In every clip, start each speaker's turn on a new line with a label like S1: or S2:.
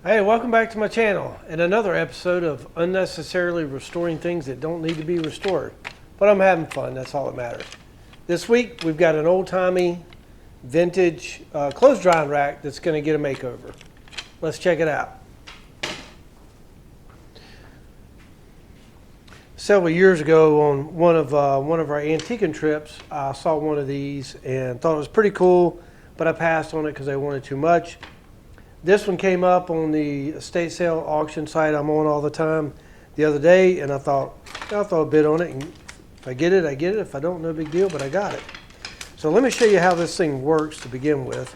S1: Hey, welcome back to my channel and another episode of unnecessarily restoring things that don't need to be restored. But I'm having fun, that's all that matters. This week we've got an old-timey vintage clothes drying rack that's going to get a makeover. Let's check it out. Several years ago on one of our antiquing trips, I saw one of these and thought it was pretty cool, but I passed on it because I wanted too much. This one came up on the estate sale auction site I'm on all the time the other day, and I thought, I'll throw a bid on it, and if I get it, I get it. If I don't, no big deal, but I got it. So let me show you how this thing works to begin with.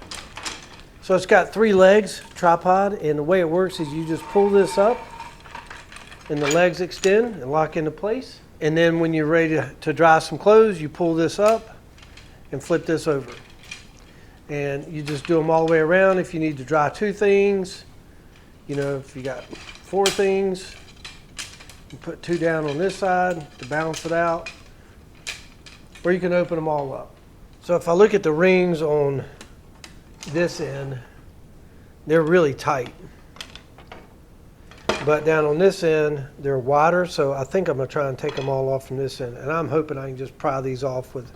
S1: So it's got 3 legs, tripod, and the way it works is you just pull this up, and the legs extend and lock into place. And then when you're ready to dry some clothes, you pull this up and flip this over. And you just do them all the way around. If you need to dry 2 things, you know, if you got 4 things, you put 2 down on this side to balance it out, or you can open them all up. So if I look at the rings on this end, they're really tight. But down on this end, they're wider, so I think I'm gonna try and take them all off from this end. And I'm hoping I can just pry these off with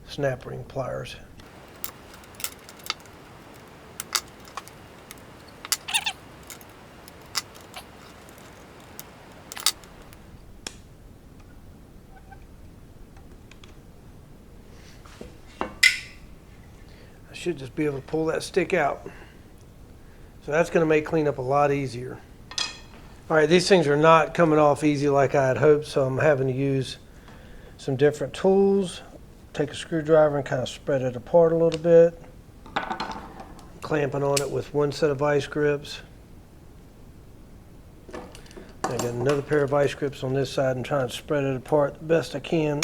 S1: snap ring pliers. Should just be able to pull that stick out. So that's going to make cleanup a lot easier. All right, these things are not coming off easy like I had hoped, so I'm having to use some different tools. Take a screwdriver and kind of spread it apart a little bit. Clamping on it with one set of vice grips. I got another pair of vice grips on this side and trying to spread it apart the best I can.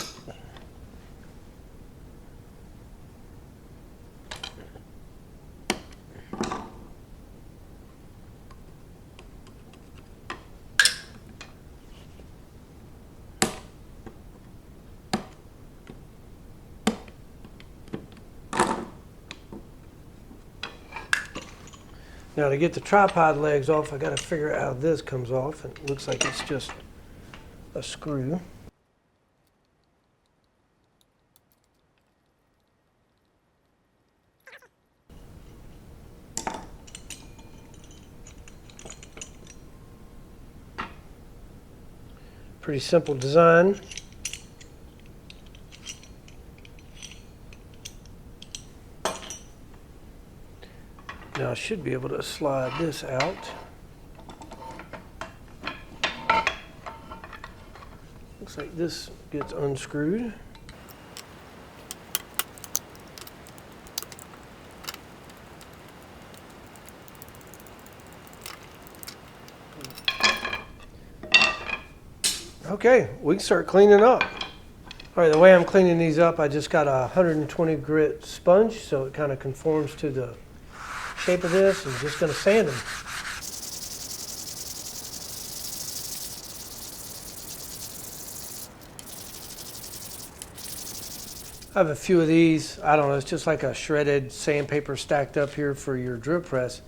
S1: Now to get the tripod legs off, I got to figure out how this comes off. It looks like it's just a screw. Pretty simple design. Now I should be able to slide this out. Looks like this gets unscrewed. Okay, we can start cleaning up. All right, the way I'm cleaning these up, I just got a 120 grit sponge, so it kind of conforms to the shape of this. I'm just going to sand them. I have a few of these. I don't know, it's just like a shredded sandpaper stacked up here for your drill press.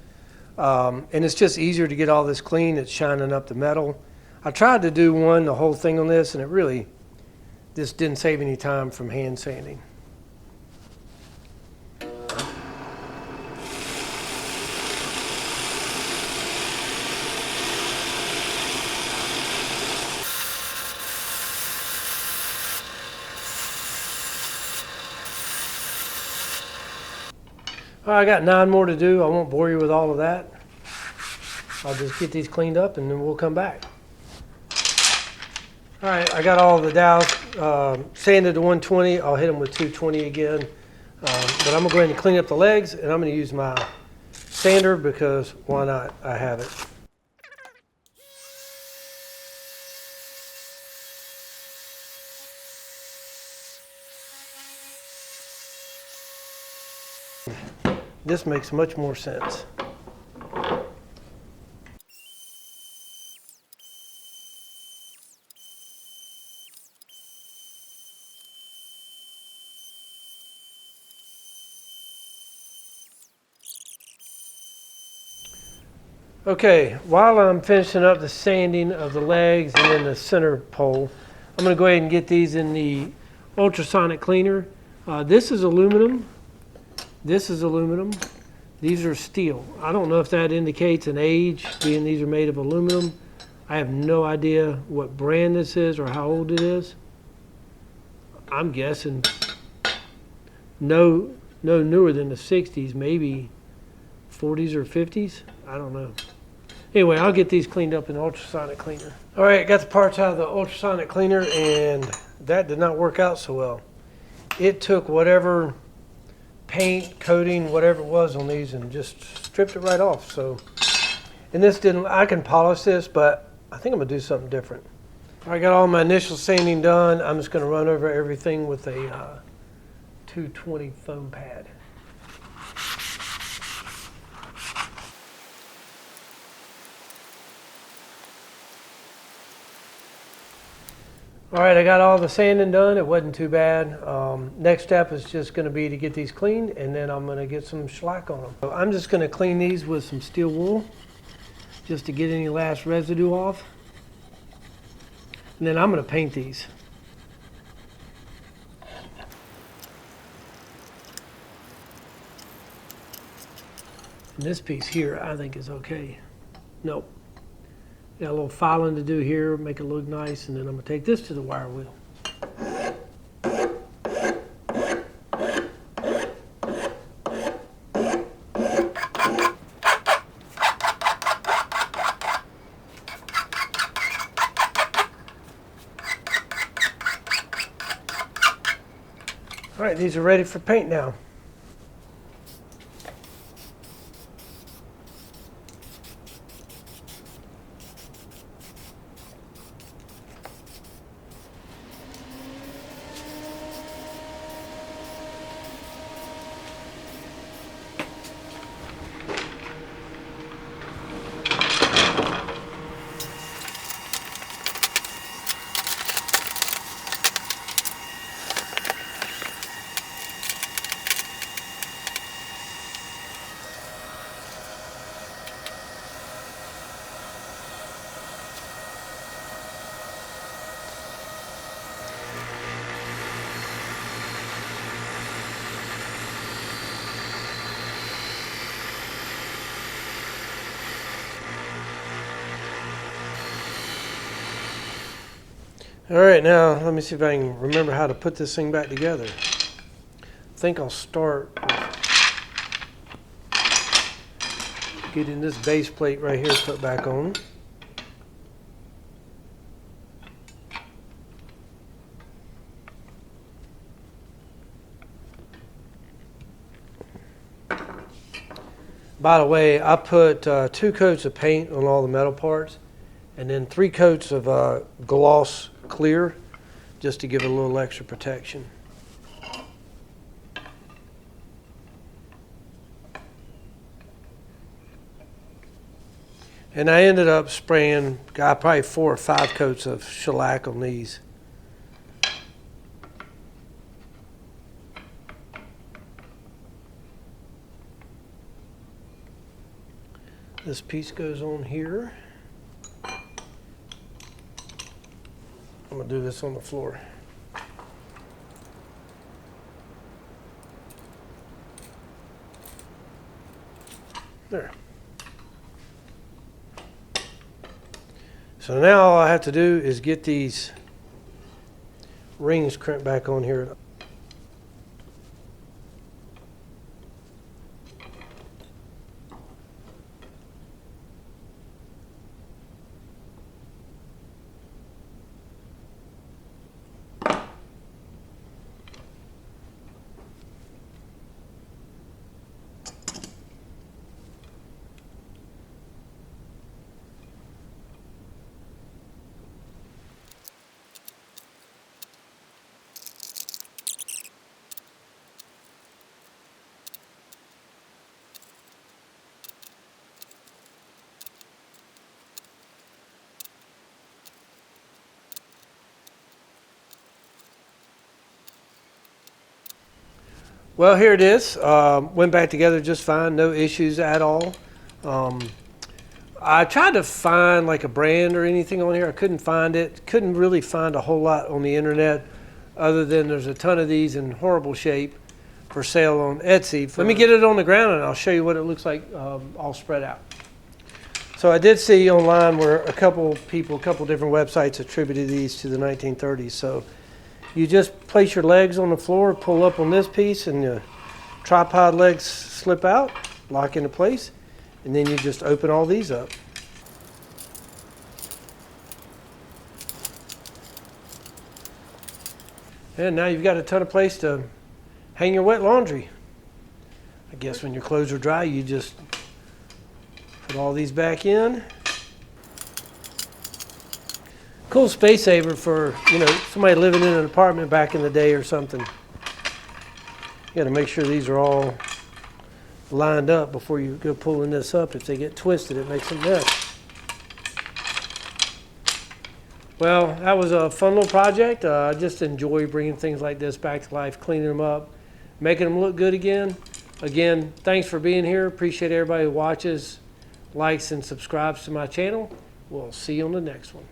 S1: And it's just easier to get all this clean. It's shining up the metal. I tried to do the whole thing on this, and it really just didn't save any time from hand sanding. I got 9 more to do. I won't bore you with all of that. I'll just get these cleaned up and then we'll come back. All right, I got all the dowels sanded to 120. I'll hit them with 220 again. But I'm gonna go ahead and clean up the legs, and I'm gonna use my sander because why not? I have it. This makes much more sense. Okay, while I'm finishing up the sanding of the legs and then the center pole, I'm going to go ahead and get these in the ultrasonic cleaner. This is aluminum. This is aluminum. These are steel. I don't know if that indicates an age, being these are made of aluminum. I have no idea what brand this is or how old it is. I'm guessing no newer than the 60s, maybe 40s or 50s. I don't know. Anyway, I'll get these cleaned up in the ultrasonic cleaner. All right, got the parts out of the ultrasonic cleaner, and that did not work out so well. It took whatever paint, coating, whatever it was on these and just stripped it right off. So, and this didn't, I can polish this, but I think I'm gonna do something different. All right, got all my initial sanding done. I'm just gonna run over everything with a 220 foam pad. All right, I got all the sanding done. It wasn't too bad. Next step is just going to be to get these cleaned, and then I'm going to get some shellac on them. So I'm just going to clean these with some steel wool just to get any last residue off. And then I'm going to paint these. And this piece here I think is okay. Nope. Got a little filing to do here, make it look nice, and then I'm going to take this to the wire wheel. All right, these are ready for paint now. All right, now let me see if I can remember how to put this thing back together. I think I'll start with getting this base plate right here put back on. By the way, I put 2 coats of paint on all the metal parts and then 3 coats of gloss clear just to give it a little extra protection. And I ended up spraying probably 4 or 5 coats of shellac on these. This piece goes on here. I'm going to do this on the floor. There. So now all I have to do is get these rings crimped back on here. Well, here it is. Went back together just fine, no issues at all. I tried to find like a brand or anything on here. I couldn't find it. Couldn't really find a whole lot on the internet other than there's a ton of these in horrible shape for sale on Etsy. Let me get it on the ground and I'll show you what it looks like all spread out. So I did see online where a couple different websites attributed these to the 1930s. So you just place your legs on the floor, pull up on this piece, and the tripod legs slip out, lock into place, and then you just open all these up. And now you've got a ton of place to hang your wet laundry. I guess when your clothes are dry, you just put all these back in. Cool space saver for, somebody living in an apartment back in the day or something. You got to make sure these are all lined up before you go pulling this up. If they get twisted, it makes a mess. Well, that was a fun little project. I just enjoy bringing things like this back to life, cleaning them up, making them look good again. Again, thanks for being here. Appreciate everybody who watches, likes, and subscribes to my channel. We'll see you on the next one.